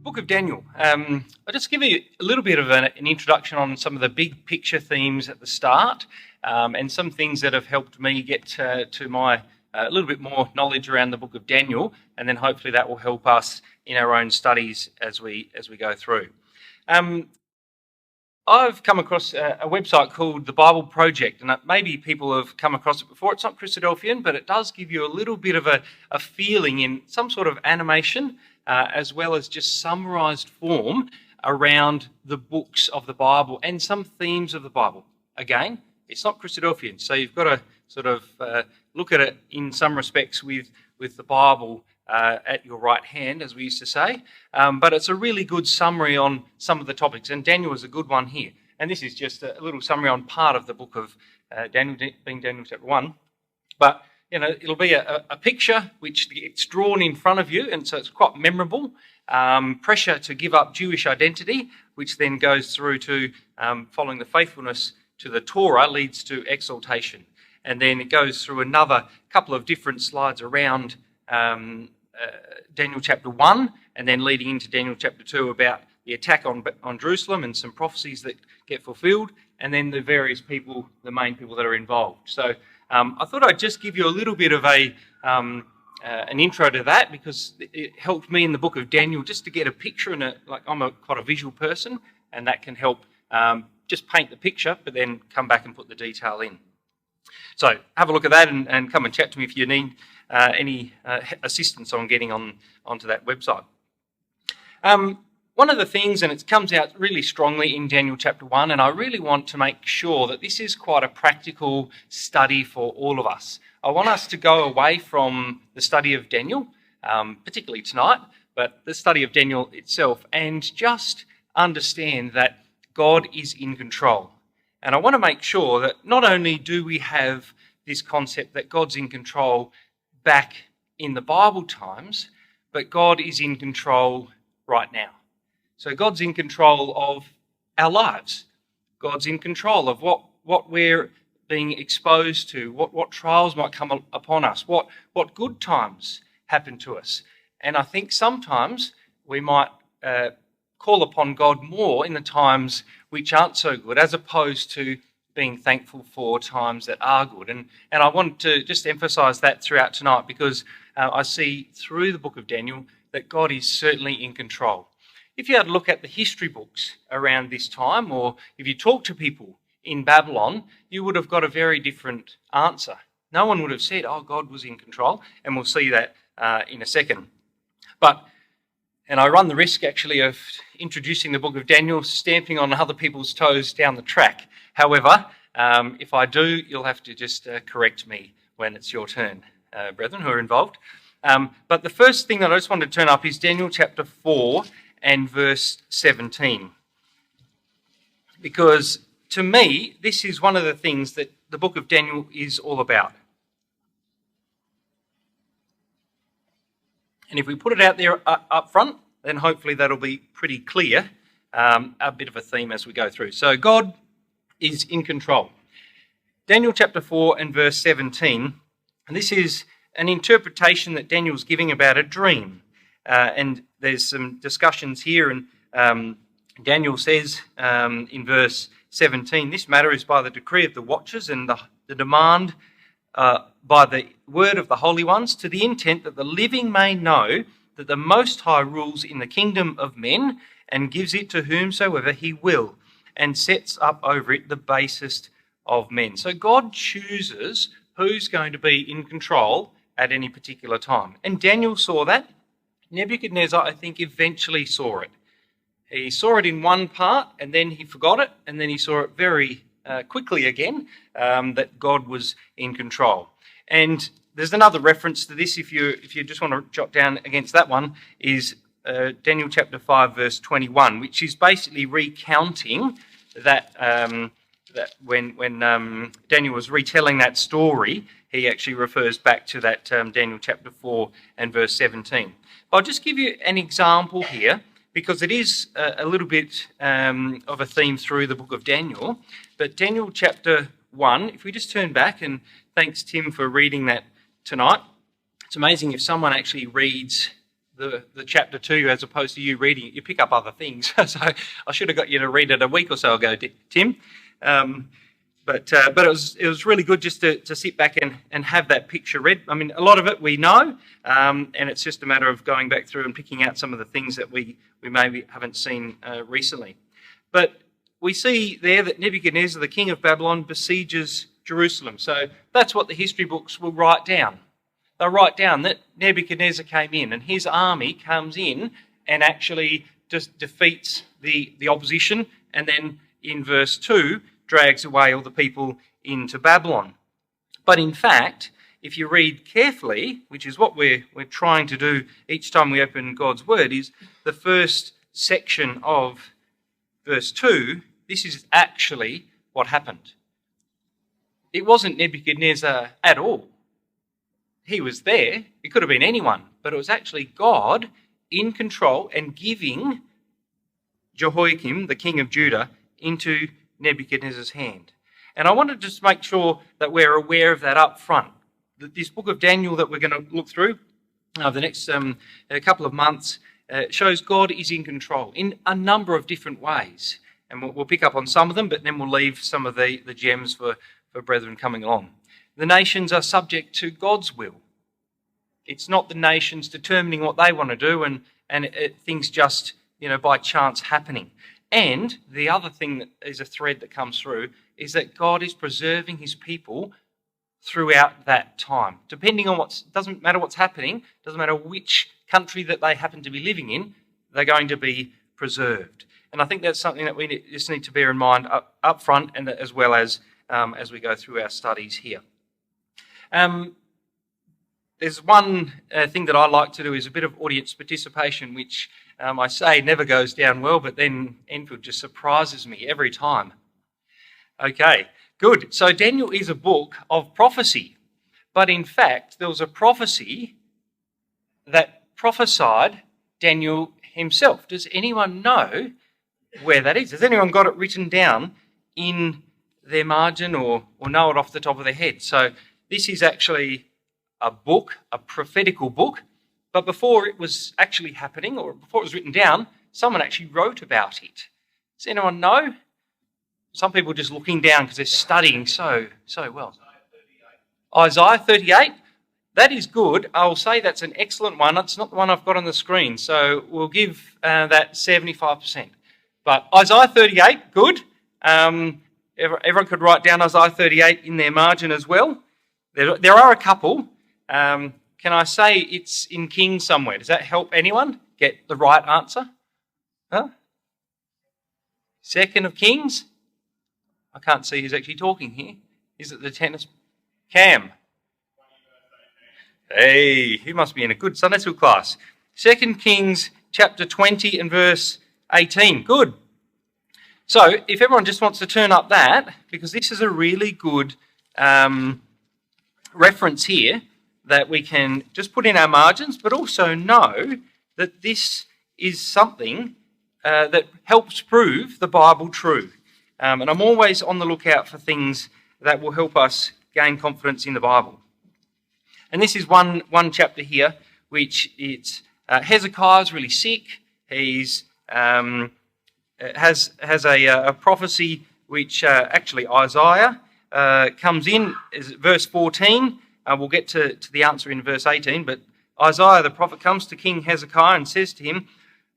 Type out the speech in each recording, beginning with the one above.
Book of Daniel. I'll just give you a little bit of an introduction on some of the big picture themes at the start, and some things that have helped me get to my a little bit more knowledge around the book of Daniel, and then hopefully that will help us in our own studies as we go through. I've come across a website called the Bible Project, and maybe people have come across it before. It's not Christadelphian, but it does give you a little bit of a feeling in some sort of animation, as well as just summarized form around the books of the Bible and some themes of the Bible. Again, it's not Christadelphian, so you've got to sort of look at it in some respects with the Bible at your right hand, as we used to say. But it's a really good summary on some of the topics, and Daniel is a good one here. And this is just a little summary on part of the book of Daniel, being Daniel chapter 1. But, you know, it'll be a picture which gets drawn in front of you, and so it's quite memorable. Pressure to give up Jewish identity, which then goes through to following the faithfulness to the Torah leads to exaltation. And then it goes through another couple of different slides around Daniel chapter 1, and then leading into Daniel chapter 2 about the attack on Jerusalem and some prophecies that get fulfilled, and then the various people, the main people that are involved. So I thought I'd just give you a little bit of an intro to that, because it helped me in the book of Daniel just to get a picture, and I'm quite a visual person, and that can help just paint the picture, but then come back and put the detail in. So have a look at that and come and chat to me if you need any assistance on getting onto that website. One of the things, and it comes out really strongly in Daniel chapter 1, and I really want to make sure that this is quite a practical study for all of us. I want us to go away from the study of Daniel, particularly tonight, but the study of Daniel itself, and just understand that God is in control. And I want to make sure that not only do we have this concept that God's in control back in the Bible times, but God is in control right now. So God's in control of our lives. God's in control of what we're being exposed to, what trials might come upon us, what good times happen to us. And I think sometimes we might call upon God more in the times which aren't so good, as opposed to being thankful for times that are good. And I want to just emphasize that throughout tonight, because I see through the book of Daniel that God is certainly in control. If you had a look at the history books around this time, or if you talk to people in Babylon, you would have got a very different answer. No one would have said, oh, God was in control, and we'll see that in a second. And I run the risk, actually, of introducing the book of Daniel, stamping on other people's toes down the track. However, if I do, you'll have to just correct me when it's your turn, brethren who are involved. But the first thing that I just want to turn up is Daniel chapter 4 and verse 17. Because to me, this is one of the things that the book of Daniel is all about. And if we put it out there up front, then hopefully that'll be pretty clear, a bit of a theme as we go through. So God is in control. Daniel chapter 4 and verse 17, and this is an interpretation that Daniel's giving about a dream. And there's some discussions here, and Daniel says in verse 17, this matter is by the decree of the watchers and the demand by the word of the holy ones, to the intent that the living may know that the Most High rules in the kingdom of men and gives it to whomsoever he will, and sets up over it the basest of men. So God chooses who's going to be in control at any particular time. And Daniel saw that. Nebuchadnezzar, I think, eventually saw it. He saw it in one part, and then he forgot it, and then he saw it very quickly again, that God was in control. And there's another reference to this, if you just want to jot down against that one, is Daniel chapter 5 verse 21, which is basically recounting that when Daniel was retelling that story, he actually refers back to that Daniel chapter 4 and verse 17. I'll just give you an example here, because it is a little bit of a theme through the book of Daniel. But Daniel chapter 1, if we just turn back, and thanks Tim for reading that tonight. It's amazing if someone actually reads the chapter 2 as opposed to you reading it. You pick up other things. So I should have got you to read it a week or so ago, Tim. But it was really good just to sit back and have that picture read. I mean, a lot of it we know, and it's just a matter of going back through and picking out some of the things that we maybe haven't seen recently. But we see there that Nebuchadnezzar, the king of Babylon, besieges Jerusalem. So that's what the history books will write down. They'll write down that Nebuchadnezzar came in and his army comes in and actually just defeats the opposition, and then in verse 2 drags away all the people into Babylon. But in fact, if you read carefully, which is what we're trying to do each time we open God's Word, is the first section of verse 2, this is actually what happened. It wasn't Nebuchadnezzar at all. He was there. It could have been anyone, but it was actually God in control and giving Jehoiakim, the king of Judah, into Nebuchadnezzar's hand. And I want to just make sure that we're aware of that up front. That this book of Daniel that we're going to look through over the next couple of months shows God is in control in a number of different ways. And we'll pick up on some of them, but then we'll leave some of the gems for brethren coming along. The nations are subject to God's will. It's not the nations determining what they want to do and things just, by chance happening. And the other thing that is a thread that comes through is that God is preserving his people throughout that time. Depending on doesn't matter what's happening, doesn't matter which country that they happen to be living in, they're going to be preserved. And I think that's something that we just need to bear in mind up front, and as well as we go through our studies here. There's one thing that I like to do is a bit of audience participation, which I say never goes down well, but then Enfield just surprises me every time. Okay, good. So Daniel is a book of prophecy, but in fact there was a prophecy that prophesied Daniel himself. Does anyone know where that is? Has anyone got it written down in their margin or know it off the top of their head? So this is actually a book, a prophetical book, but before it was actually happening or before it was written down, someone actually wrote about it. Does anyone know? Some people are just looking down because they're studying so well. Isaiah 38, that is good. I'll say that's an excellent one. It's not the one I've got on the screen, so we'll give that 75%. But Isaiah 38, good. Everyone could write down Isaiah 38 in their margin as well. There are a couple. Can I say it's in Kings somewhere? Does that help anyone get the right answer? Huh? 2nd of Kings? I can't see who's actually talking here. Is it the tennis? Cam. Hey, he must be in a good Sunday school class. 2nd Kings chapter 20 and verse 18. Good. So if everyone just wants to turn up that, because this is a really good reference here that we can just put in our margins, but also know that this is something that helps prove the Bible true. And I'm always on the lookout for things that will help us gain confidence in the Bible. And this is one chapter here, which it's Hezekiah is really sick. He's has a prophecy which actually Isaiah comes in, is verse 14. We'll get to the answer in verse 18, but Isaiah the prophet comes to King Hezekiah and says to him,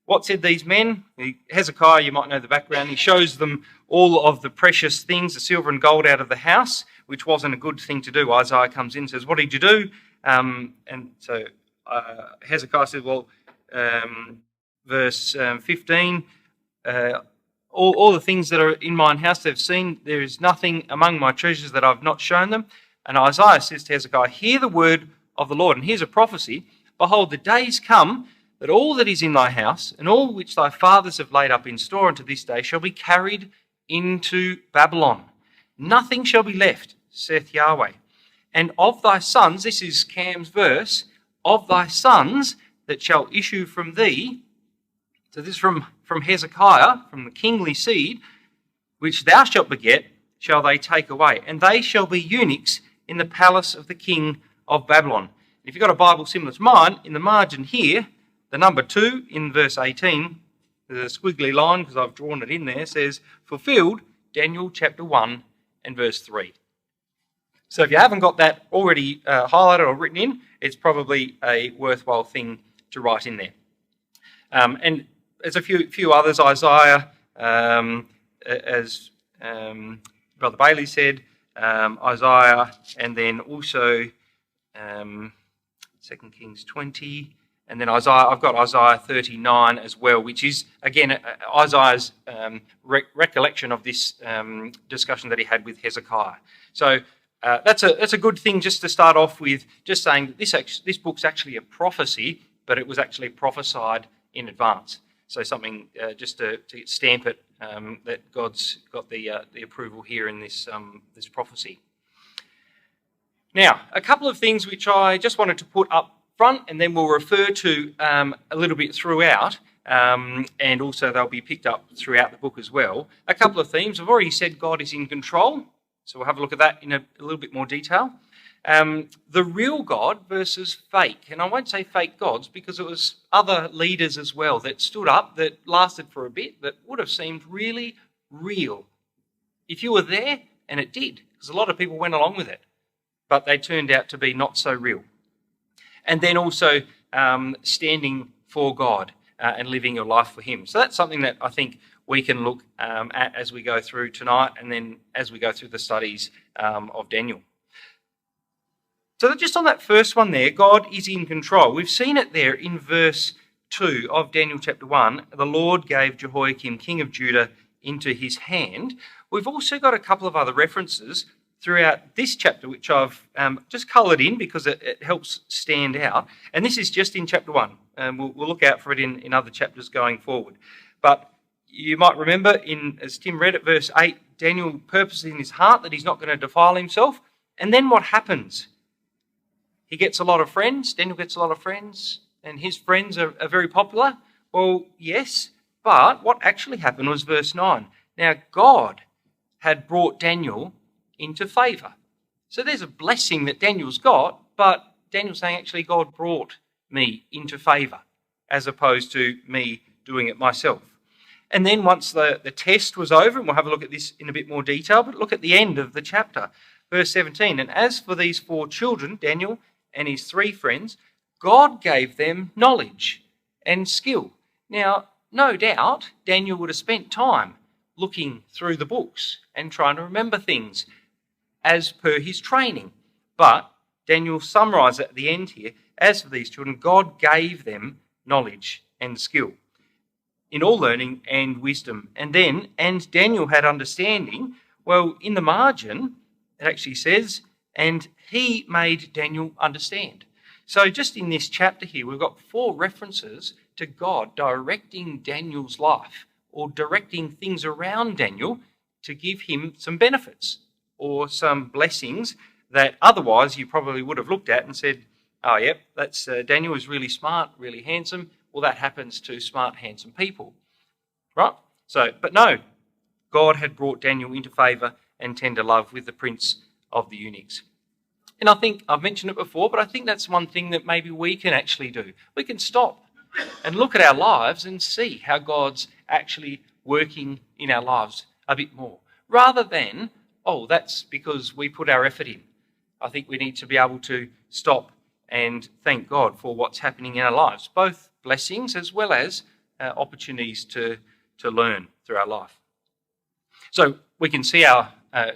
"What said these men?" Hezekiah, you might know the background, he shows them all of the precious things, the silver and gold out of the house, which wasn't a good thing to do. Isaiah comes in and says, "What did you do?" And so Hezekiah said, verse 15, all the things that are in mine house they've seen, there is nothing among my treasures that I've not shown them. And Isaiah says to Hezekiah, "Hear the word of the Lord." And here's a prophecy. "Behold, the days come that all that is in thy house and all which thy fathers have laid up in store unto this day shall be carried into Babylon. Nothing shall be left, saith Yahweh. And of thy sons," this is Cam's verse, "of thy sons that shall issue from thee," so this is from Hezekiah, from the kingly seed, "which thou shalt beget, shall they take away. And they shall be eunuchs in the palace of the king of Babylon." If you've got a Bible similar to mine, in the margin here, The number 2 in verse 18, there's a squiggly line because I've drawn it in there, says, fulfilled Daniel chapter 1 and verse 3. So if you haven't got that already highlighted or written in, it's probably a worthwhile thing to write in there. And there's a few others, Isaiah, as Brother Bailey said, Isaiah, and then also 2 Kings 20, and then Isaiah. I've got Isaiah 39 as well, which is, again, Isaiah's recollection of this discussion that he had with Hezekiah. So that's a good thing just to start off with, just saying that this book's actually a prophecy, but it was actually prophesied in advance. So something just to stamp it that God's got the approval here in this prophecy. Now, a couple of things which I just wanted to put up front, and then we'll refer to a little bit throughout, and also they'll be picked up throughout the book as well. A couple of themes. I've already said God is in control, so we'll have a look at that in a little bit more detail. The real God versus fake. And I won't say fake gods because it was other leaders as well that stood up, that lasted for a bit, that would have seemed really real if you were there, and it did, because a lot of people went along with it, but they turned out to be not so real. And then also standing for God and living your life for Him. So that's something that I think we can look at as we go through tonight, and then as we go through the studies of Daniel. So just on that first one there, God is in control. We've seen it there in verse 2 of Daniel chapter 1. The Lord gave Jehoiakim, king of Judah, into his hand. We've also got a couple of other references throughout this chapter, which I've just coloured in because it helps stand out. And this is just in chapter 1. We'll look out for it in other chapters going forward. But you might remember, as Tim read at verse 8, Daniel purposes in his heart that he's not going to defile himself. And then what happens? He gets a lot of friends. Daniel gets a lot of friends, and his friends are very popular. Well, yes, but what actually happened was verse 9. Now, God had brought Daniel into favour. So there's a blessing that Daniel's got, but Daniel's saying, actually, God brought me into favour, as opposed to me doing it myself. And then once the test was over, and we'll have a look at this in a bit more detail, but look at the end of the chapter, verse 17. And as for these 4 children, Daniel and his 3 friends, God gave them knowledge and skill. Now, no doubt, Daniel would have spent time looking through the books and trying to remember things as per his training. But Daniel summarised at the end here, as for these children, God gave them knowledge and skill in all learning and wisdom. And Daniel had understanding. Well, in the margin, it actually says, and he made Daniel understand. So just in this chapter here, we've got 4 references to God directing Daniel's life, or directing things around Daniel to give him some benefits or some blessings that otherwise you probably would have looked at and said, oh, yep, that's Daniel is really smart, really handsome. Well, that happens to smart, handsome people, right? So, but no, God had brought Daniel into favour and tender love with the prince of the eunuchs. And I think I've mentioned it before, but I think that's one thing that maybe we can actually do. We can stop and look at our lives and see how God's actually working in our lives a bit more, rather than, oh, that's because we put our effort in. I think we need to be able to stop and thank God for what's happening in our lives, both blessings as well as opportunities to learn through our life. So we can see our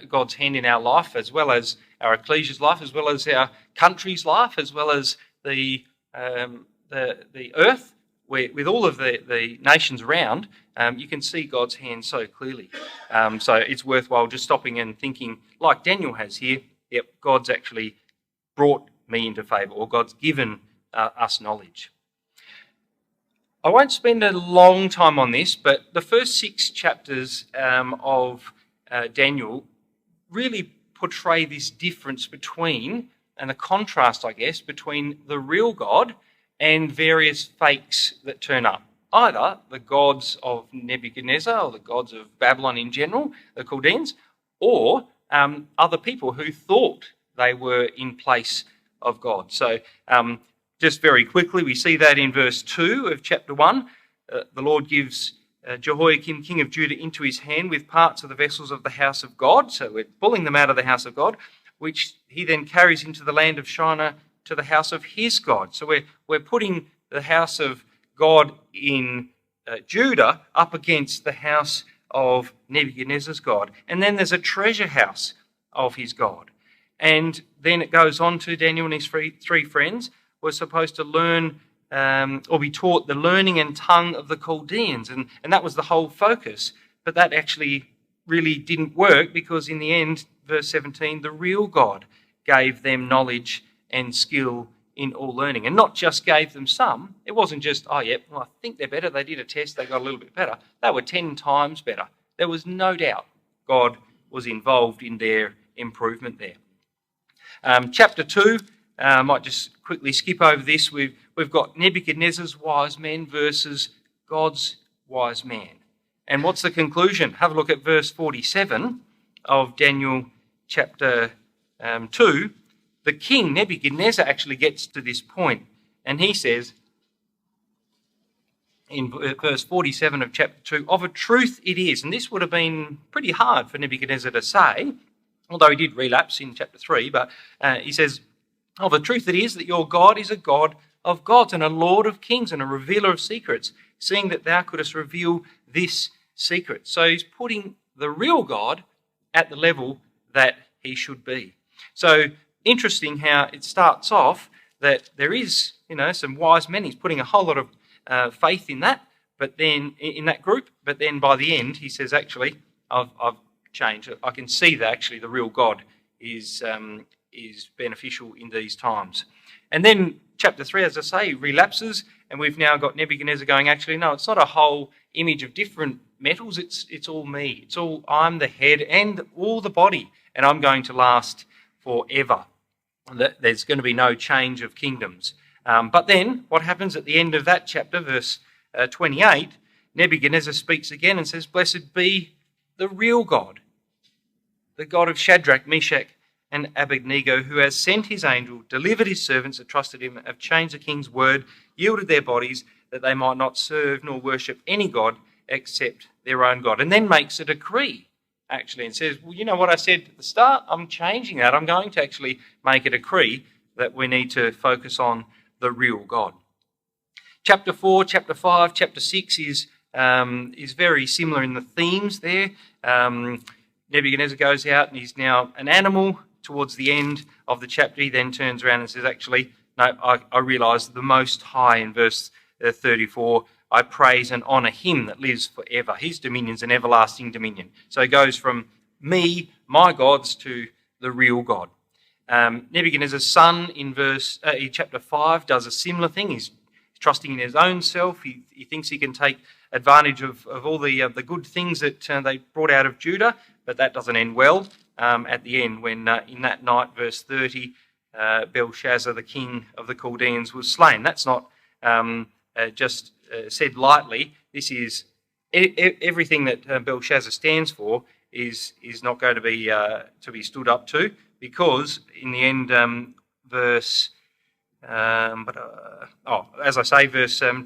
God's hand in our life, as well as our ecclesia's life, as well as our country's life, as well as the earth, with all of the nations around. You can see God's hand so clearly. So it's worthwhile just stopping and thinking, like Daniel has here, yep, God's actually brought me into favour, or God's given us knowledge. I won't spend a long time on this, but the first 6 chapters of Daniel really portray this difference between, and the contrast, I guess, between the real God and various fakes that turn up. Either the gods of Nebuchadnezzar or the gods of Babylon in general, the Chaldeans, or other people who thought they were in place of God. So Just very quickly, we see that in verse 2 of chapter 1. The Lord gives Jehoiakim, king of Judah, into his hand with parts of the vessels of the house of God. So we're pulling them out of the house of God, which he then carries into the land of Shinar to the house of his God. So we're putting the house of God in Judah up against the house of Nebuchadnezzar's God. And then there's a treasure house of his God. And then it goes on to Daniel and his three friends were supposed to learn or be taught the learning and tongue of the Chaldeans. And that was the whole focus. But that actually really didn't work, because in the end, verse 17, the real God gave them knowledge and skill in all learning. And not just gave them some. It wasn't just, I think they're better. They did a test, they got a little bit better. They were 10 times better. There was no doubt God was involved in their improvement there. Chapter 2, I might just quickly skip over this. We've got Nebuchadnezzar's wise men versus God's wise man. And what's the conclusion? Have a look at verse 47 of Daniel chapter 2. The king, Nebuchadnezzar, actually gets to this point, and he says in verse 47 of chapter 2, of a truth it is, and this would have been pretty hard for Nebuchadnezzar to say, although he did relapse in chapter 3, but he says, of a truth it is that your God is a God of gods and a Lord of kings and a revealer of secrets, seeing that thou couldst reveal this secret. So he's putting the real God at the level that he should be. So interesting how it starts off that there is, some wise men. He's putting a whole lot of faith in that, but then in that group. But then by the end, he says, actually, I've changed. I can see that actually the real God is beneficial in these times. And then chapter 3, as I say, relapses, and we've now got Nebuchadnezzar going, actually, no, it's not a whole image of different metals. It's all me. It's all, I'm the head and all the body, and I'm going to last forever. There's going to be no change of kingdoms. But then what happens at the end of that chapter, verse 28, Nebuchadnezzar speaks again and says, blessed be the real God, the God of Shadrach, Meshach, and Abednego, who has sent his angel, delivered his servants that trusted him, have changed the king's word, yielded their bodies, that they might not serve nor worship any god except their own God. And then makes a decree, actually, and says, well, you know what I said at the start? I'm changing that. I'm going to actually make a decree that we need to focus on the real God. Chapter 4, chapter 5, chapter 6 is very similar in the themes there. Nebuchadnezzar goes out and he's now an animal. Towards the end of the chapter, he then turns around and says, actually, no, I realise the Most High in verse 34, I praise and honour him that lives forever. His dominion's an everlasting dominion. So he goes from me, my gods, to the real God. Nebuchadnezzar's son in chapter 5 does a similar thing. He's trusting in his own self. He thinks he can take advantage of all the good things that they brought out of Judah, but that doesn't end well. At the end, when in that night, verse 30, Belshazzar, the king of the Chaldeans, was slain. That's not just said lightly. This is everything that Belshazzar stands for is not going to be stood up to, because in the end, verse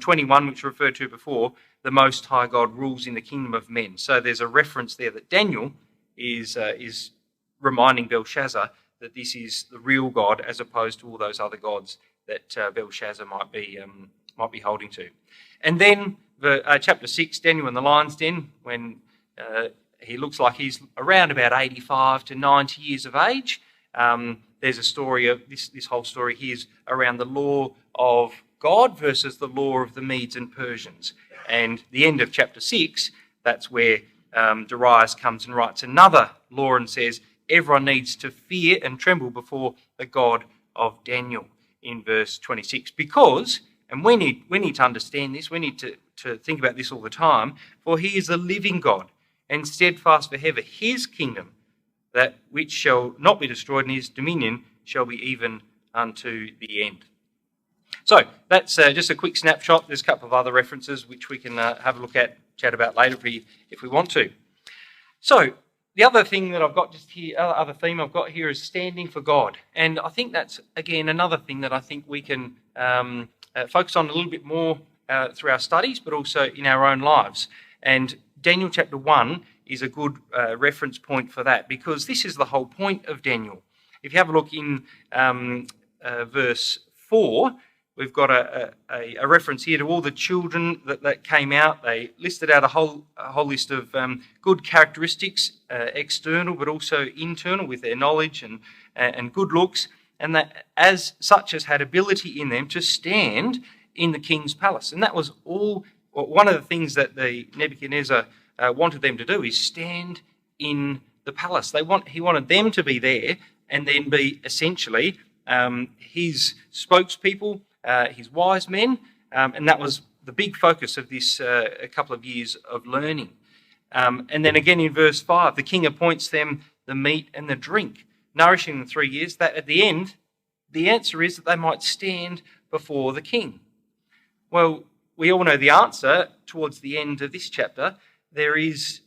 21, which referred to before, the Most High God rules in the kingdom of men. So there's a reference there that Daniel is reminding Belshazzar that this is the real God, as opposed to all those other gods that Belshazzar might be holding to. And then chapter 6, Daniel in the lion's den, when he looks like he's around about 85 to 90 years of age. There's a story of this whole story here is around the law of God versus the law of the Medes and Persians. And the end of chapter 6, that's where Darius comes and writes another law and says, everyone needs to fear and tremble before the God of Daniel in verse 26. Because, and we need to understand this, we need to think about this all the time, for he is a living God and steadfast forever. His kingdom, that which shall not be destroyed, and his dominion shall be even unto the end. So that's just a quick snapshot. There's a couple of other references which we can have a look at, chat about later if we want to. So The other thing that I've got just here, other theme I've got here is standing for God. And I think that's, again, another thing that I think we can focus on a little bit more through our studies, but also in our own lives. And Daniel chapter 1 is a good reference point for that, because this is the whole point of Daniel. If you have a look in verse 4, we've got a reference here to all the children that came out. They listed out a whole list of good characteristics, external but also internal, with their knowledge and good looks, and that as such as had ability in them to stand in the king's palace. And that was all one of the things that the Nebuchadnezzar wanted them to do, is stand in the palace. He wanted them to be there and then be essentially his spokespeople, his wise men, and that was the big focus of this a couple of years of learning. And then again in verse 5, the king appoints them the meat and the drink, nourishing them 3 years, that at the end, the answer is that they might stand before the king. Well, we all know the answer towards the end of this chapter. There is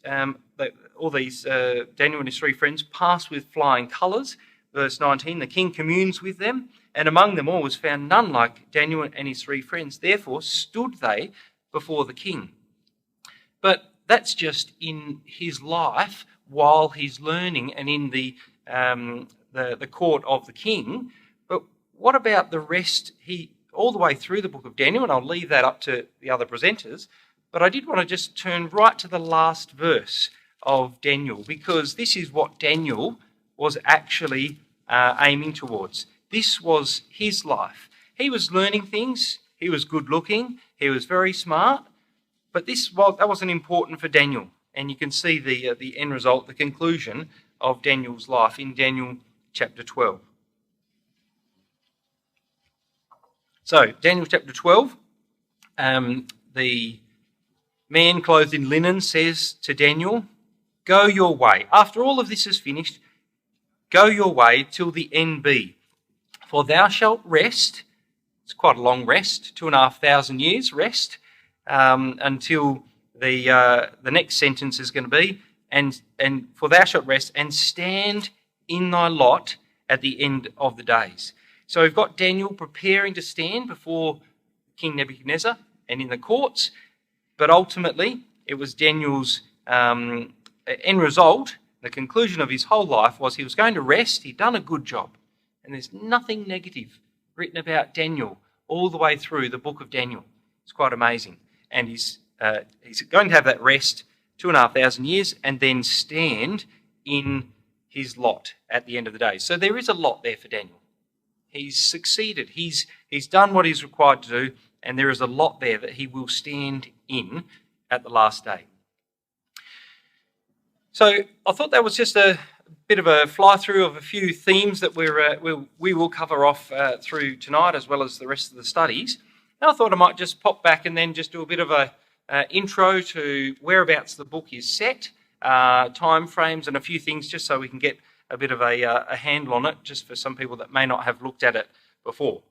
all these, Daniel and his 3 friends pass with flying colours. Verse 19, the king communes with them, and among them all was found none like Daniel and his 3 friends. Therefore stood they before the king. But that's just in his life while he's learning and in the court of the king. But what about the rest? All the way through the book of Daniel, and I'll leave that up to the other presenters, but I did want to just turn right to the last verse of Daniel, because this is what Daniel was actually aiming towards. This was his life. He was learning things, he was good looking, he was very smart, but that wasn't important for Daniel. And you can see the end result, the conclusion of Daniel's life in Daniel chapter 12. So, Daniel chapter 12, the man clothed in linen says to Daniel, "Go your way. After all of this is finished, go your way till the end be. For thou shalt rest," it's quite a long rest, 2,500 years rest, until the next sentence is going to be, and for thou shalt rest and stand in thy lot at the end of the days. So we've got Daniel preparing to stand before King Nebuchadnezzar and in the courts, but ultimately it was Daniel's end result. The conclusion of his whole life was he was going to rest. He'd done a good job. And there's nothing negative written about Daniel all the way through the book of Daniel. It's quite amazing. And he's going to have that rest 2,500 years and then stand in his lot at the end of the day. So there is a lot there for Daniel. He's succeeded. He's done what he's required to do, and there is a lot there that he will stand in at the last day. So I thought that was just a bit of a fly-through of a few themes that we will cover off through tonight, as well as the rest of the studies. And I thought I might just pop back and then just do a bit of a intro to whereabouts the book is set, time frames, and a few things, just so we can get a bit of a handle on it, just for some people that may not have looked at it before.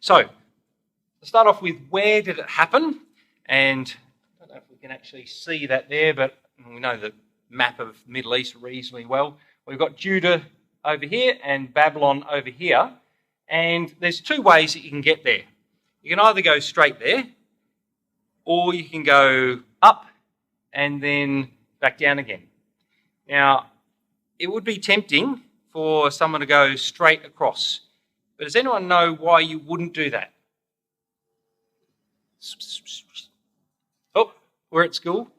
So, to start off with, where did it happen? And I don't know if we can actually see that there, but we know the map of the Middle East reasonably well. We've got Judah over here and Babylon over here, and there's 2 ways that you can get there. You can either go straight there, or you can go up and then back down again. Now, it would be tempting for someone to go straight across, but does anyone know why you wouldn't do that? Oh, we're at school.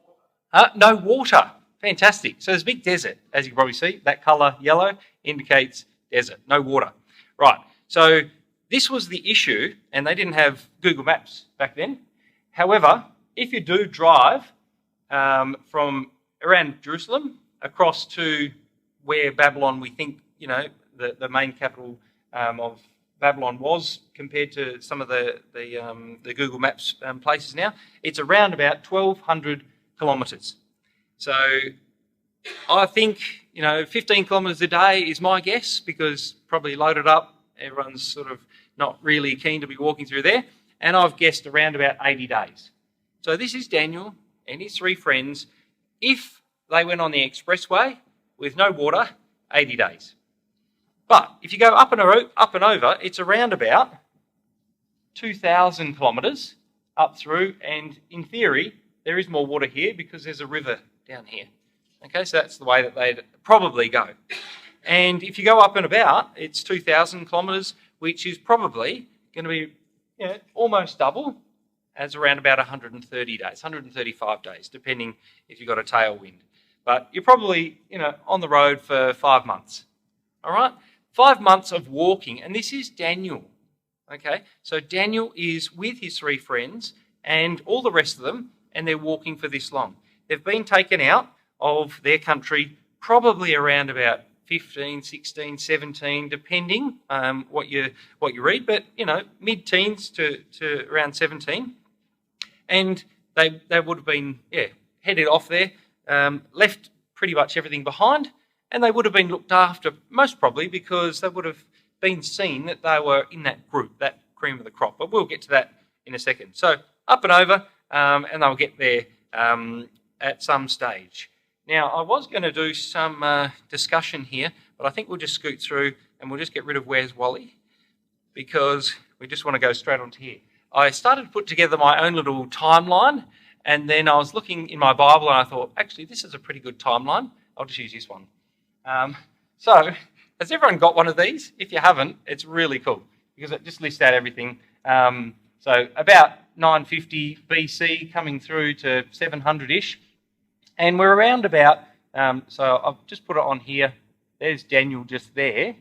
No water. Fantastic. So there's a big desert, as you can probably see. That colour, yellow, indicates desert. No water. Right. So this was the issue, and they didn't have Google Maps back then. However, if you do drive from around Jerusalem across to where Babylon, we think, the main capital of Babylon was, compared to some of the Google Maps places now, it's around about 1,200 kilometres. So I think, 15 kilometres a day is my guess, because probably loaded up, everyone's sort of not really keen to be walking through there, and I've guessed around about 80 days. So this is Daniel and his 3 friends. If they went on the expressway with no water, 80 days. But if you go up and over, it's around about 2,000 kilometres up through, and in theory, there is more water here because there's a river down here. Okay, so that's the way that they'd probably go. And if you go up and about, it's 2,000 kilometres, which is probably going to be almost double as around about 130 days, 135 days, depending if you've got a tailwind. But you're probably, on the road for 5 months. All right? 5 months of walking, and this is Daniel. Okay, so Daniel is with his 3 friends and all the rest of them, and they're walking for this long. They've been taken out of their country probably around about 15, 16, 17, depending what you read, but mid-teens to around 17, and they would have been headed off there, left pretty much everything behind, and they would have been looked after most probably because they would have been seen that they were in that group, that cream of the crop. But we'll get to that in a second. So up and over, and they'll get there at some stage. Now, I was going to do some discussion here, but I think we'll just scoot through and we'll just get rid of Where's Wally, because we just want to go straight on to here. I started to put together my own little timeline, and then I was looking in my Bible and I thought, actually, this is a pretty good timeline. I'll just use this one. So, has everyone got one of these? If you haven't, it's really cool because it just lists out everything. So about 950 BC coming through to 700-ish. And we're around about, so I've just put it on here. There's Daniel just there.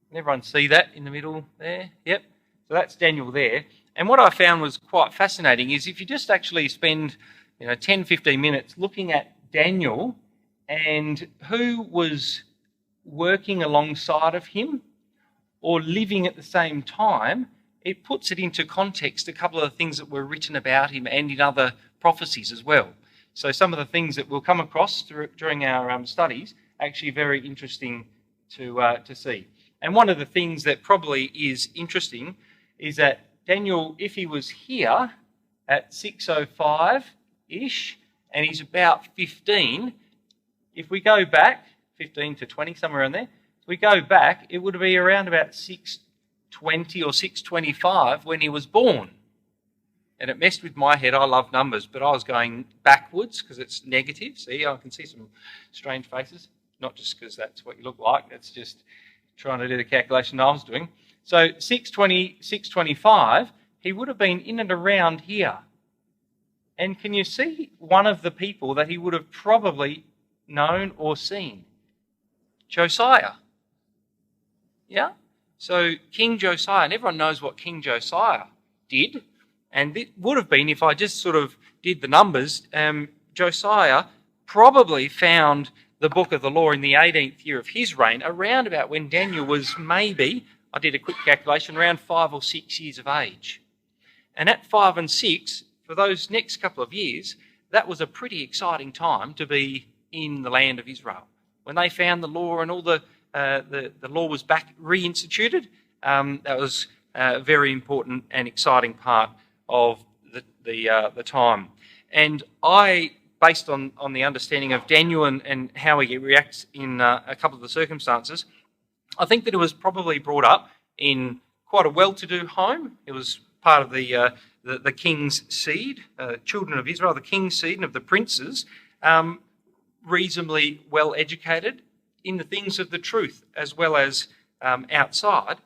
Can everyone see that in the middle there? Yep. So that's Daniel there. And what I found was quite fascinating is if you just actually spend 10, 15 minutes looking at Daniel and who was working alongside of him or living at the same time, it puts it into context a couple of the things that were written about him and in other prophecies as well. So some of the things that we'll come across during our studies are actually very interesting to see. And one of the things that probably is interesting is that Daniel, if he was here at 605-ish, and he's about 15, if we go back, 15 to 20, somewhere around there, if we go back, it would be around about 620 or 625 when he was born. And it messed with my head. I love numbers, but I was going backwards because it's negative. See, I can see some strange faces. Not just because that's what you look like. That's just trying to do the calculation I was doing. So 620, 625, he would have been in and around here. And can you see one of the people that he would have probably known or seen? Josiah. Yeah? So King Josiah, and everyone knows what King Josiah did. And it would have been, if I just sort of did the numbers, Josiah probably found the book of the law in the 18th year of his reign, around about when Daniel was maybe, I did a quick calculation, around 5 or 6 years of age. And at 5 and 6, for those next couple of years, that was a pretty exciting time to be in the land of Israel. When they found the law and all the law was back reinstituted, that was a very important and exciting part of the time. And I, based on the understanding of Daniel and how he reacts in a couple of the circumstances, I think that it was probably brought up in quite a well-to-do home. It was part of the king's seed, children of Israel, the king's seed and of the princes, reasonably well-educated in the things of the truth as well as outside.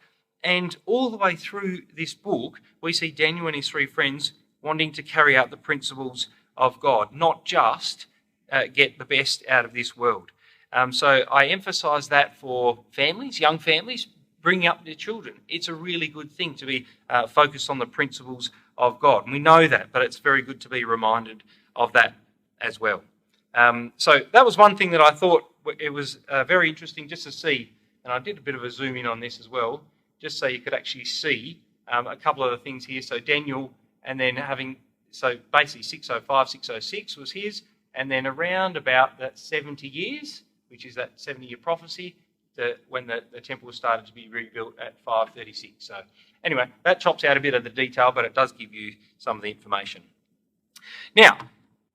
And all the way through this book, we see Daniel and his 3 friends wanting to carry out the principles of God, not just get the best out of this world. So I emphasise that for families, young families, bringing up their children. It's a really good thing to be focused on the principles of God. And we know that, but it's very good to be reminded of that as well. So that was one thing that I thought it was very interesting just to see, and I did a bit of a zoom in on this as well, just so you could actually see a couple of the things here. So Daniel, and then so basically 605, 606 was his, and then around about that 70 years, which is that 70-year prophecy, when the temple started to be rebuilt at 536. So anyway, that chops out a bit of the detail, but it does give you some of the information. Now,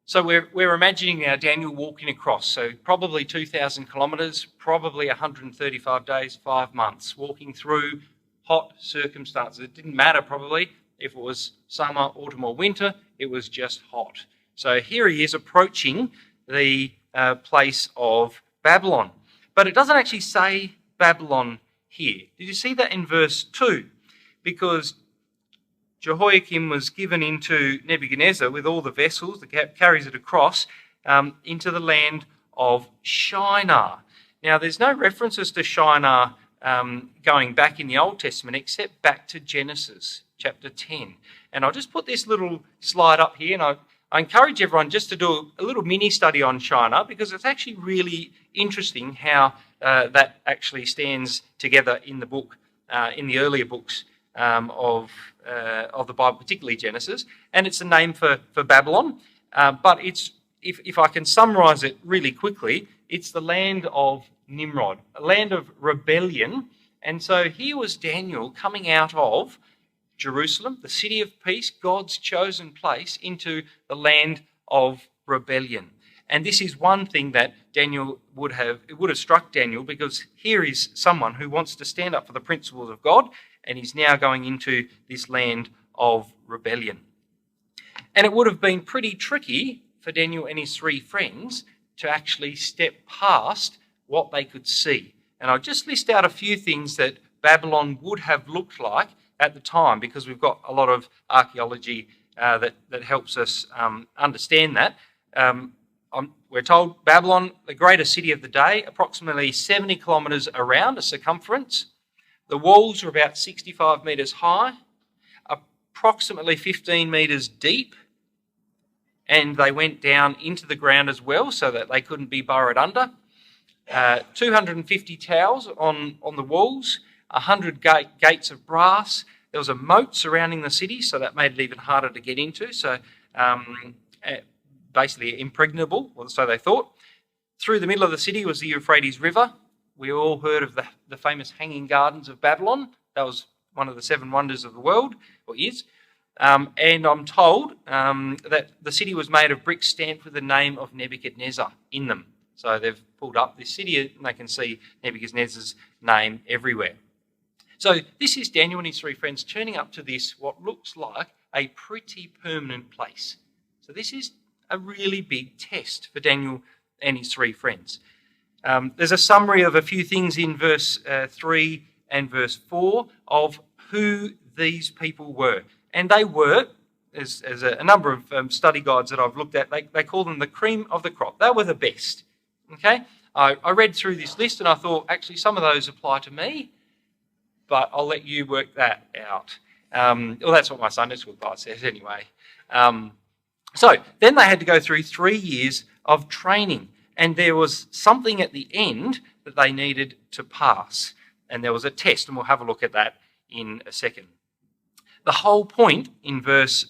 So we're imagining now Daniel walking across, so probably 2,000 kilometres, probably 135 days, 5 months, walking through hot circumstances. It didn't matter probably if it was summer, autumn or winter, it was just hot. So here he is approaching the place of Babylon. But it doesn't actually say Babylon here. Did you see that in verse 2? Because Jehoiakim was given into Nebuchadnezzar with all the vessels that carries it across into the land of Shinar. Now, there's no references to Shinar going back in the Old Testament except back to Genesis chapter 10. And I'll just put this little slide up here, and I encourage everyone just to do a little mini study on Shinar because it's actually really interesting how that actually stands together in the book, in the earlier books of the Bible, particularly Genesis, and it's a name for Babylon. But it's, if I can summarise it really quickly, it's the land of Nimrod, a land of rebellion. And so here was Daniel coming out of Jerusalem, the city of peace, God's chosen place, into the land of rebellion. And this is one thing that Daniel would have struck Daniel, because here is someone who wants to stand up for the principles of God, and he's now going into this land of rebellion. And it would have been pretty tricky for Daniel and his 3 friends to actually step past what they could see. And I'll just list out a few things that Babylon would have looked like at the time, because we've got a lot of archaeology that helps us understand that. We're told Babylon, the greatest city of the day, approximately 70 kilometres around, a circumference. The walls are about 65 metres high, approximately 15 metres deep, and they went down into the ground as well so that they couldn't be burrowed under. 250 towers on the walls, 100 gates of brass. There was a moat surrounding the city, so that made it even harder to get into. So basically impregnable, or so they thought. Through the middle of the city was the Euphrates River. We all heard of the famous Hanging Gardens of Babylon. That was one of the 7 wonders of the world, or is. And I'm told that the city was made of bricks stamped with the name of Nebuchadnezzar in them. So they've pulled up this city and they can see Nebuchadnezzar's name everywhere. So this is Daniel and his 3 friends turning up to this, what looks like a pretty permanent place. So this is a really big test for Daniel and his 3 friends. There's a summary of a few things in verse 3 and verse 4 of who these people were. And they were, as a number of study guides that I've looked at, they call them the cream of the crop. They were the best. Okay, I read through this list and I thought, actually, some of those apply to me, but I'll let you work that out. Well, that's what my Sunday school guide says anyway. So then they had to go through 3 years of training, and there was something at the end that they needed to pass, and there was a test, and we'll have a look at that in a second. The whole point in verse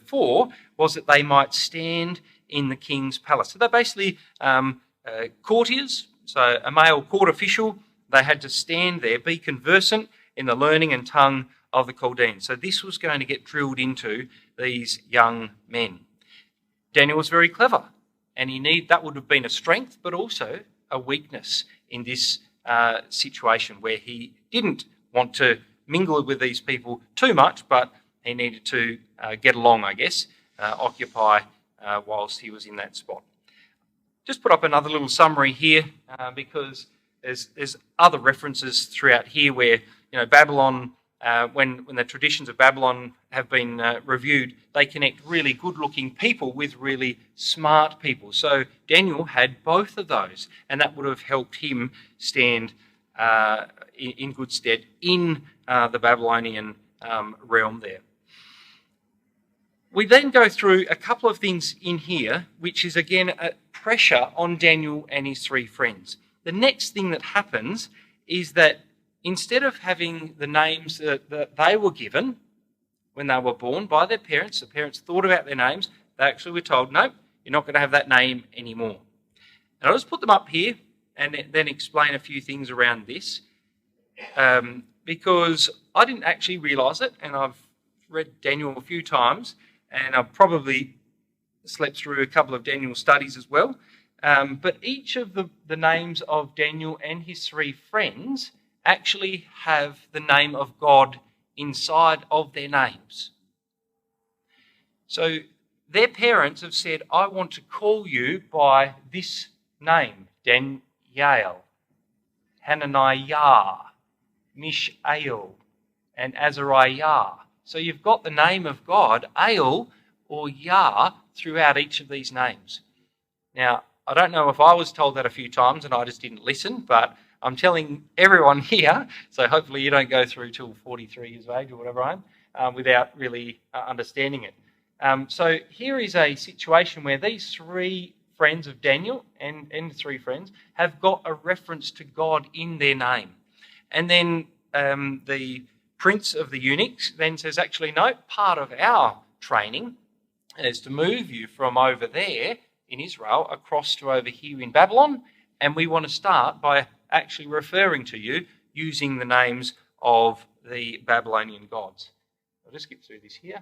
4 was that they might stand in the king's palace. So they're basically courtiers, so a male court official. They had to stand there, be conversant in the learning and tongue of the Chaldeans. So this was going to get drilled into these young men. Daniel was very clever, and that would have been a strength, but also a weakness in this situation where he didn't want to mingle with these people too much, but he needed to get along, I guess, occupy whilst he was in that spot. Just put up another little summary here because there's other references throughout here where, Babylon, when the traditions of Babylon have been reviewed, they connect really good-looking people with really smart people. So Daniel had both of those, and that would have helped him stand in good stead in the Babylonian realm there. We then go through a couple of things in here, which is, again, a pressure on Daniel and his 3 friends. The next thing that happens is that instead of having the names that they were given when they were born by their parents, the parents thought about their names, they actually were told, no, you're not going to have that name anymore. And I'll just put them up here and then explain a few things around this, because I didn't actually realise it, and I've read Daniel a few times, and I've probably slept through a couple of Daniel studies as well. But each of the names of Daniel and his three friends actually have the name of God inside of their names. So their parents have said, I want to call you by this name, Daniel, Hananiah, Mishael, and Azariah. So you've got the name of God, El or Yah, throughout each of these names. Now, I don't know if I was told that a few times and I just didn't listen, but I'm telling everyone here, so hopefully you don't go through till 43 years of age or whatever I am, without really understanding it. So here is a situation where these three friends of Daniel and three friends have got a reference to God in their name. And then the prince of the eunuchs then says, actually, no, part of our training is to move you from over there in Israel across to over here in Babylon, and we want to start by actually referring to you using the names of the Babylonian gods. I'll just skip through this here.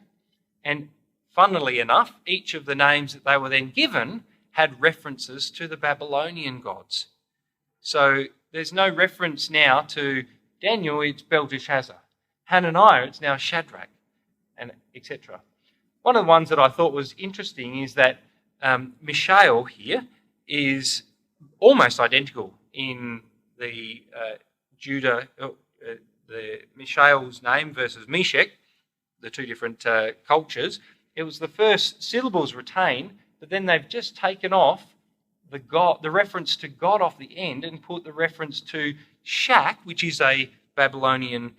And funnily enough, each of the names that they were then given had references to the Babylonian gods. So there's no reference now to Daniel, it's Belteshazzar. Hananiah, it's now Shadrach, and etc. One of the ones that I thought was interesting is that Mishael here is almost identical in the the Mishael's name versus Meshach, the two different cultures. It was the first syllables retained, but then they've just taken off the reference to God off the end and put the reference to Shak, which is a Babylonian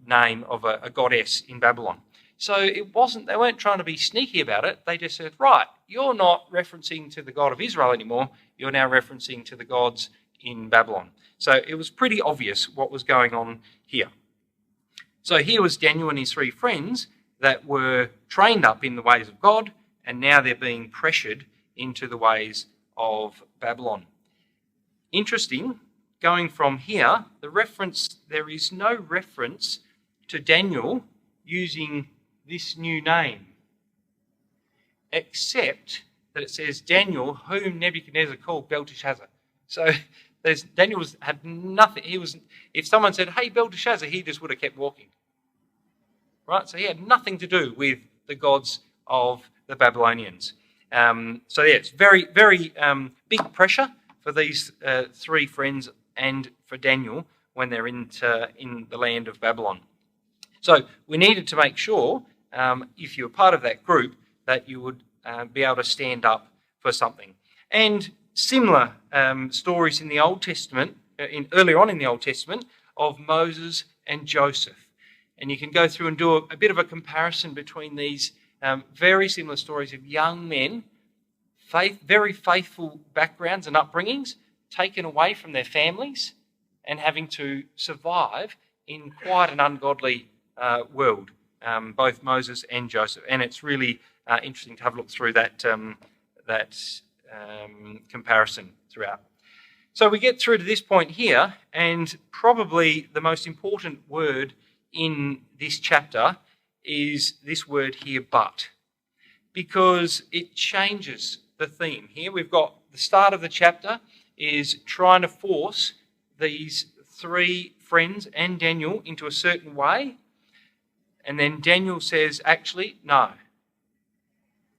name of a goddess in Babylon. So they weren't trying to be sneaky about it. They just said, right, you're not referencing to the God of Israel anymore. You're now referencing to the gods in Babylon. So it was pretty obvious what was going on here. So here was Daniel and his three friends that were trained up in the ways of God, and now they're being pressured into the ways of Babylon. Interesting, going from here, there is no reference to Daniel using this new name, except that it says Daniel, whom Nebuchadnezzar called Belteshazzar. So Daniel had nothing. If someone said, "Hey, Belteshazzar," he just would have kept walking. Right? So he had nothing to do with the gods of the Babylonians. So yeah, it's very, very big pressure for these three friends and for Daniel when they're in the land of Babylon. So we needed to make sure, if you were part of that group, that you would be able to stand up for something. And similar stories in the Old Testament, earlier on in the Old Testament, of Moses and Joseph. And you can go through and do a bit of a comparison between these very similar stories of young men, very faithful backgrounds and upbringings, taken away from their families and having to survive in quite an ungodly world, both Moses and Joseph. And it's really interesting to have a look through that comparison throughout. So we get through to this point here, and probably the most important word in this chapter is this word here, but, because it changes the theme. Here we've got the start of the chapter is trying to force these three friends and Daniel into a certain way, and then Daniel says, actually, no.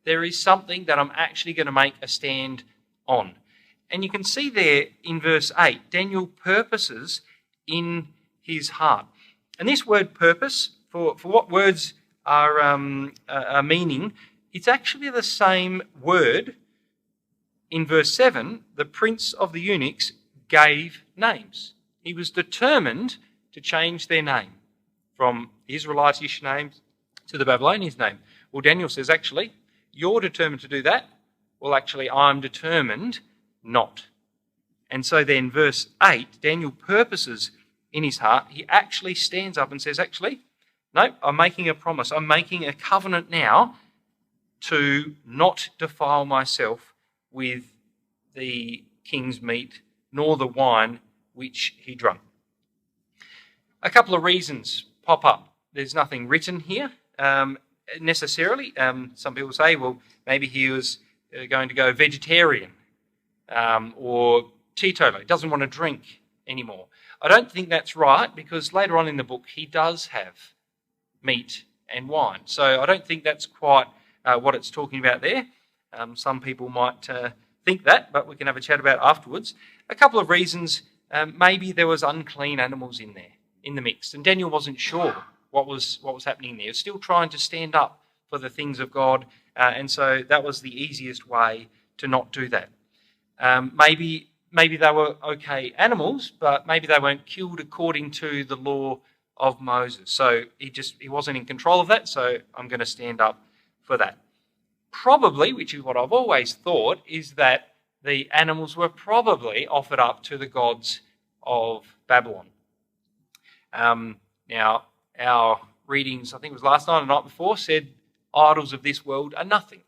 There is something that I'm actually going to make a stand on. And you can see there in verse 8, Daniel purposes in his heart. And this word purpose, for what words are meaning, it's actually the same word in verse 7. The prince of the eunuchs gave names. He was determined to change their name from the Israelitish name to the Babylonian name. Well, Daniel says, actually, you're determined to do that. Well, actually, I'm determined not. And so then verse 8, Daniel purposes in his heart. He actually stands up and says, actually, no, I'm making a promise. I'm making a covenant now to not defile myself with the king's meat, nor the wine which he drank. A couple of reasons pop up. There's nothing written here. necessarily. Some people say, well, maybe he was going to go vegetarian or teetotaler. He doesn't want to drink anymore. I don't think that's right, because later on in the book he does have meat and wine. So I don't think that's quite what it's talking about there. Some people might think that, but we can have a chat about it afterwards. A couple of reasons. Maybe there was unclean animals in there, in the mix, and Daniel wasn't sure what was happening there. He was still trying to stand up for the things of God, and so that was the easiest way to not do that. Maybe they were okay animals, but maybe they weren't killed according to the law of Moses. So he wasn't in control of that, so I'm going to stand up for that. Probably, which is what I've always thought, is that the animals were probably offered up to the gods of Babylon. Now, our readings, I think it was last night or the night before, said idols of this world are nothing.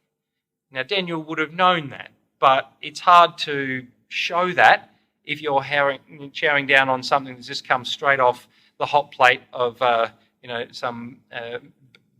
Now, Daniel would have known that, but it's hard to show that if you're chowing down on something that's just come straight off the hot plate of some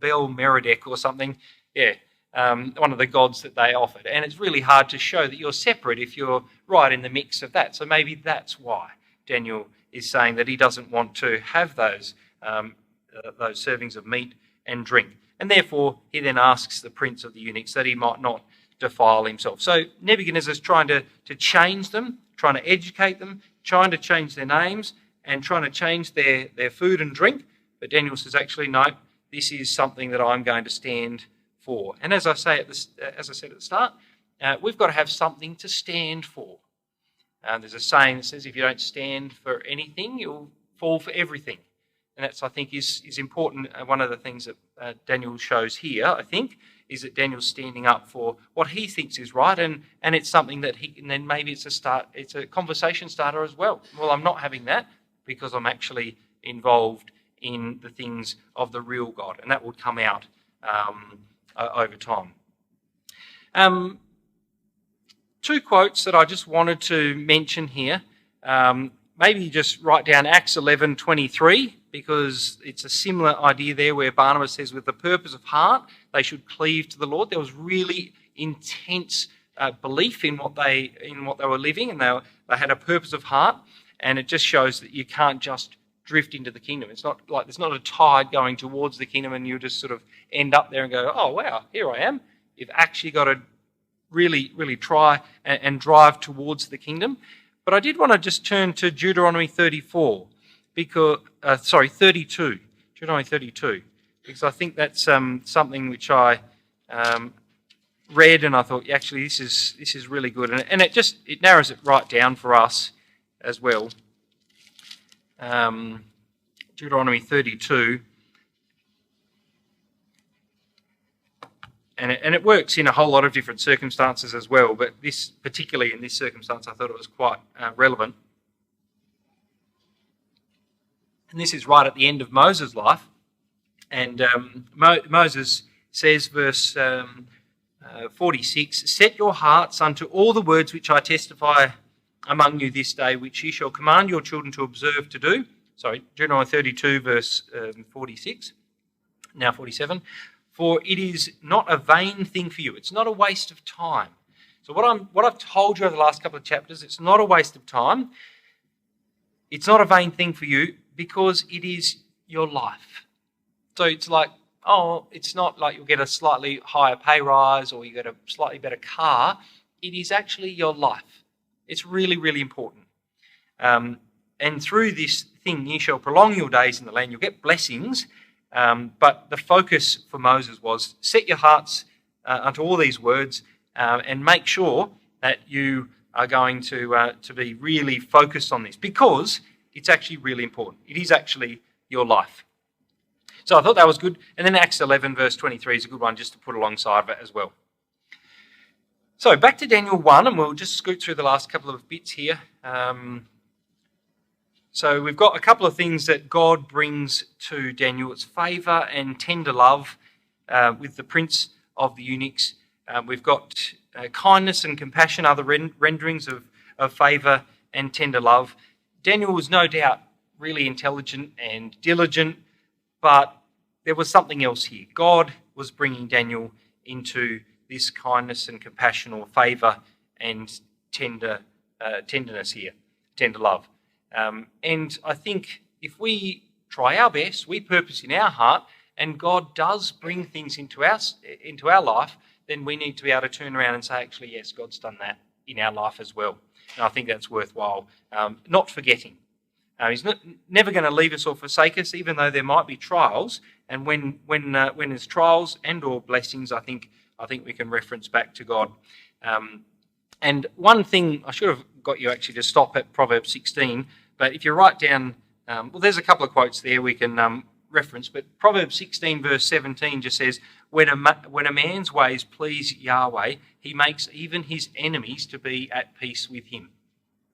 Bel Merodach or something. Yeah, one of the gods that they offered. And it's really hard to show that you're separate if you're right in the mix of that. So maybe that's why Daniel is saying that he doesn't want to have those servings of meat and drink. And therefore, he then asks the prince of the eunuchs that he might not defile himself. So Nebuchadnezzar's trying to change them, trying to educate them, trying to change their names, and trying to change their food and drink. But Daniel says, actually, no, this is something that I'm going to stand for. And as I said at the start, we've got to have something to stand for. There's a saying that says, if you don't stand for anything, you'll fall for everything. And that's, I think, is important. One of the things that Daniel shows here, I think, is that Daniel's standing up for what he thinks is right, and it's something that and then maybe it's a conversation starter as well. Well, I'm not having that because I'm actually involved in the things of the real God, and that will come out over time. Two quotes that I just wanted to mention here. Maybe just write down Acts 11:23, because it's a similar idea there where Barnabas says, with the purpose of heart, they should cleave to the Lord. There was really intense belief in what they were living, and they had a purpose of heart, and it just shows that you can't just drift into the kingdom. It's not like there's not a tide going towards the kingdom and you just sort of end up there and go, oh wow, here I am. You've actually got to really, really try and drive towards the kingdom. But I did want to just turn to Deuteronomy 32, Deuteronomy 32, because I think that's something which I read and I thought, actually, this is really good, and it narrows it right down for us as well. Deuteronomy 32, and it works in a whole lot of different circumstances as well, but particularly in this circumstance, I thought it was quite relevant. And this is right at the end of Moses' life, and Moses says, verse 46, "Set your hearts unto all the words which I testify among you this day, which ye shall command your children to observe to do." Sorry, Deuteronomy 32, verse 46, now 47. "For it is not a vain thing for you." It's not a waste of time. So what I've told you over the last couple of chapters, it's not a waste of time. It's not a vain thing for you because it is your life. So it's like, it's not like you'll get a slightly higher pay rise or you get a slightly better car. It is actually your life. It's really, really important. And through this thing, ye shall prolong your days in the land. You'll get blessings. But the focus for Moses was set your hearts unto all these words and make sure that you are going to be really focused on this, because it's actually really important. It is actually your life. So I thought that was good. And then Acts 11 verse 23 is a good one just to put alongside of it as well. So back to Daniel 1, and we'll just scoot through the last couple of bits here. So we've got a couple of things that God brings to Daniel. It's favour and tender love with the prince of the eunuchs. We've got kindness and compassion, other renderings of favour and tender love. Daniel was no doubt really intelligent and diligent, but there was something else here. God was bringing Daniel into this kindness and compassion or favour and tenderness here, tender love. And I think if we try our best, we purpose in our heart, and God does bring things into our life, then we need to be able to turn around and say, actually, yes, God's done that in our life as well. And I think that's worthwhile, not forgetting. He's never going to leave us or forsake us, even though there might be trials. And when there's trials and or blessings, I think we can reference back to God. And one thing, I should have got you actually to stop at Proverbs 16, but if you write down, there's a couple of quotes there we can reference, but Proverbs 16 verse 17 just says, when a man's ways please Yahweh, he makes even his enemies to be at peace with him.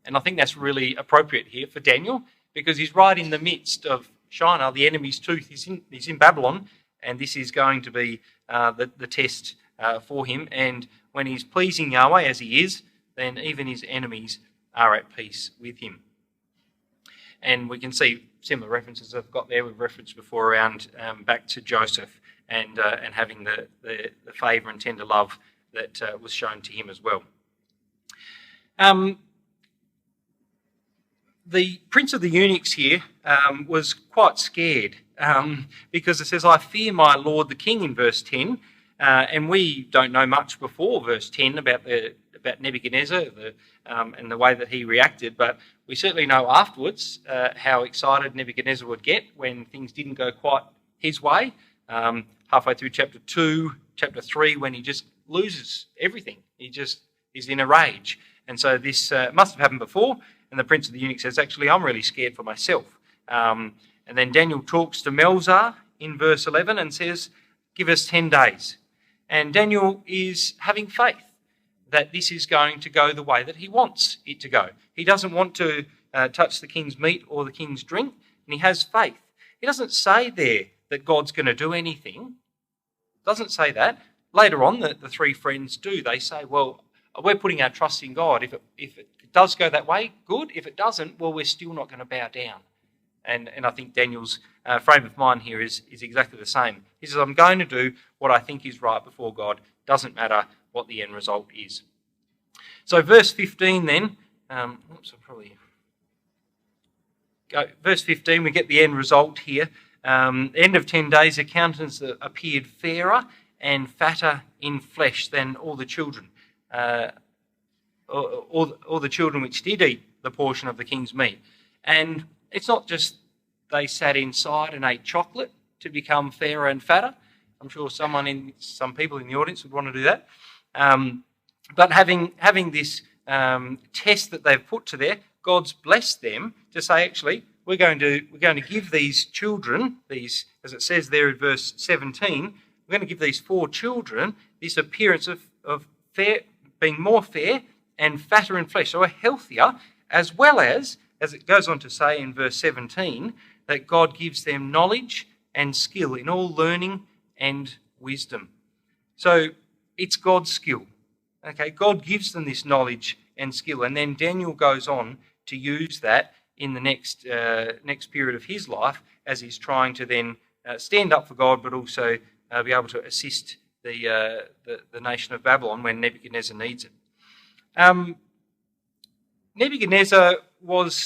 And I think that's really appropriate here for Daniel, because he's right in the midst of Shinar, the enemy's tooth. He's in Babylon, and this is going to be the test for him. And when he's pleasing Yahweh, as he is, then even his enemies are at peace with him. And we can see similar references I've got there. We've referenced before around back to Joseph and having the favour and tender love that was shown to him as well. The prince of the eunuchs here was quite scared because it says, I fear my lord the king in verse 10. And we don't know much before verse 10 about Nebuchadnezzar and the way that he reacted, but we certainly know afterwards how excited Nebuchadnezzar would get when things didn't go quite his way. Halfway through chapter 2, chapter 3, when he just loses everything. He just is in a rage. And so this must have happened before, and the prince of the eunuchs says, actually, I'm really scared for myself. And then Daniel talks to Melzar in verse 11 and says, give us 10 days. And Daniel is having faith that this is going to go the way that he wants it to go. He doesn't want to touch the king's meat or the king's drink, and he has faith. He doesn't say there that God's going to do anything. Doesn't say that. Later on, the three friends do. They say, well, we're putting our trust in God. If it does go that way, good. If it doesn't, well, we're still not going to bow down. And I think Daniel's frame of mind here is exactly the same. He says, I'm going to do what I think is right before God. Doesn't matter what the end result is. So verse 15 then, verse 15, we get the end result here. End of 10 days, their countenance appeared fairer and fatter in flesh than all the children. All the children which did eat the portion of the king's meat. And it's not just they sat inside and ate chocolate to become fairer and fatter. I'm sure some people in the audience would want to do that. But having this test that they've put to there, God's blessed them to say, actually, we're going to give these children, these, as it says there in verse 17, we're going to give these 4 children this appearance of fair, being more fair and fatter in flesh, so healthier, as well as it goes on to say in verse 17, that God gives them knowledge and skill in all learning and wisdom. So it's God's skill. Okay, God gives them this knowledge and skill, and then Daniel goes on to use that in the next period of his life as he's trying to then stand up for God, but also be able to assist the nation of Babylon when Nebuchadnezzar needs it. Nebuchadnezzar was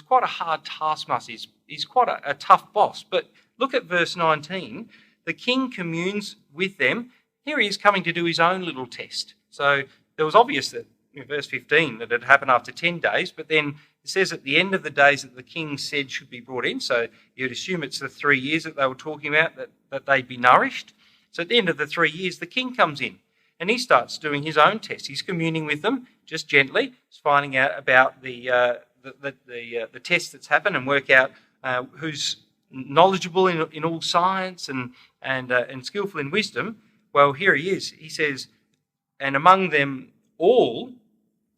quite a hard taskmaster. He's quite a tough boss. But look at verse 19. The king communes with them. Here he is coming to do his own little test. So it was obvious that in verse 15 that it happened after 10 days, but then it says at the end of the days that the king said should be brought in. So you'd assume it's the 3 years that they were talking about that they'd be nourished. So at the end of the 3 years, the king comes in and he starts doing his own test. He's communing with them just gently. He's finding out about the test that's happened and work out who's knowledgeable in all science and skillful in wisdom. Well, here he is. He says, and among them all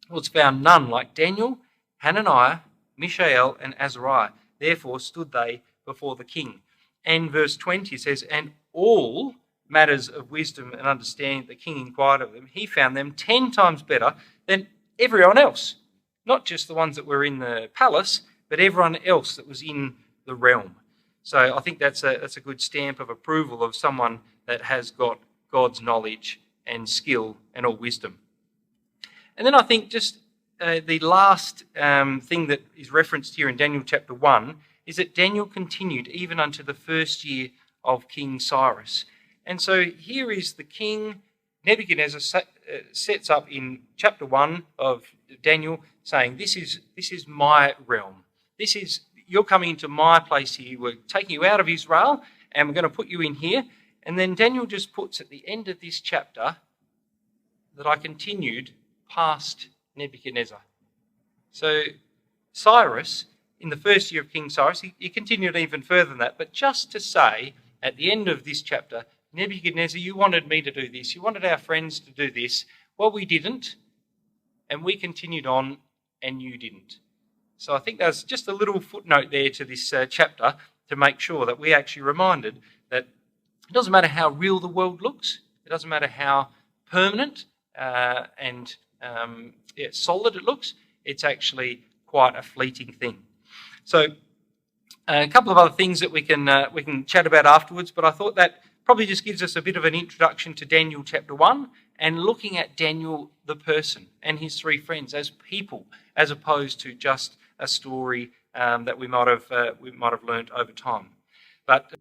was found none like Daniel, Hananiah, Mishael, and Azariah. Therefore stood they before the king. And verse 20 says, and all matters of wisdom and understanding the king inquired of them. He found them 10 times better than everyone else. Not just the ones that were in the palace, but everyone else that was in the realm. So I think that's a good stamp of approval of someone that has got God's knowledge and skill and all wisdom. And then I think just the last thing that is referenced here in Daniel chapter 1 is that Daniel continued even unto the first year of King Cyrus. And so here is the king Nebuchadnezzar sets up in chapter 1 of Daniel saying, this is my realm. You're coming into my place here. We're taking you out of Israel and we're going to put you in here. And then Daniel just puts at the end of this chapter that I continued past Nebuchadnezzar. So Cyrus, in the first year of King Cyrus, he continued even further than that. But just to say, at the end of this chapter, Nebuchadnezzar, you wanted me to do this. You wanted our friends to do this. Well, we didn't. And we continued on and you didn't. So I think there's just a little footnote there to this chapter to make sure that we're actually reminded that it doesn't matter how real the world looks. It doesn't matter how permanent and solid it looks. It's actually quite a fleeting thing. So a couple of other things that we can chat about afterwards, but I thought that probably just gives us a bit of an introduction to Daniel chapter 1 and looking at Daniel the person and his three friends as people, as opposed to just a story that we might have learnt over time. But